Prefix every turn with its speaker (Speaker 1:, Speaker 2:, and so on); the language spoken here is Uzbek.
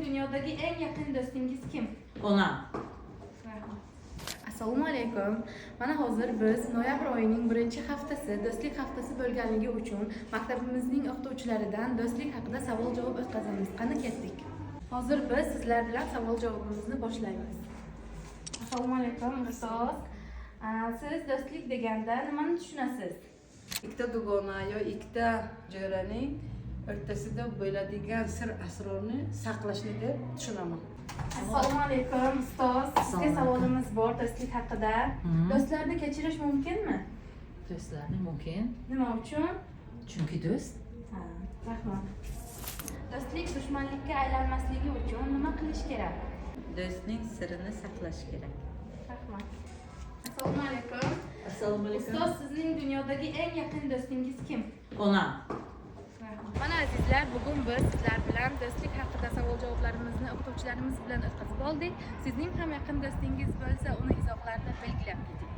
Speaker 1: dünyodagi eng yaqin do'stingiz kim?
Speaker 2: Onam.
Speaker 1: Assalomu alaykum. Mana hozir biz noyabr oyining 1-haftasi do'stlik haftasi bo'lganligi uchun maktabimizning o'qituvchilaridan do'stlik haqida savol-javob o'tkazamiz. Qani ketdik. Hozir biz sizlar bilan savol-javobimizni boshlaymiz. Assalomu alaykum ustoz. Siz do'stlik deganda nimani tushunasiz?
Speaker 3: Ikkita dugona yo ikkita jo'raning o'rtasida bo'ladigan sir asrorni saqlashni deb tushunaman.
Speaker 1: Assalomu alaykum ustoz. Sizga savolimiz bor do'stlik haqida. Do'stlarni kechirish mumkinmi?
Speaker 2: Do'stlarni mumkin.
Speaker 1: Nima uchun?
Speaker 2: Chunki do'st
Speaker 1: Rahmat. Do'stlik dushmanlikka aylanmasligi uchun nima qilish kerak?
Speaker 4: Do'stning sirini saqlash kerak.
Speaker 1: Rahmat. Assalomu alaykum.
Speaker 2: Assalomu alaykum.
Speaker 1: Ustoz, sizning dunyodagi eng yaqin do'stingiz kim?
Speaker 2: Onam.
Speaker 1: Mana azizlar, bugun biz sizlar bilan do'stlik haqida savol-javoblarimizni o'qituvchilarimiz bilan o'tkazib oldik. Sizning ham yaqin do'stingiz bo'lsa, uni izohlarda belgilab keting.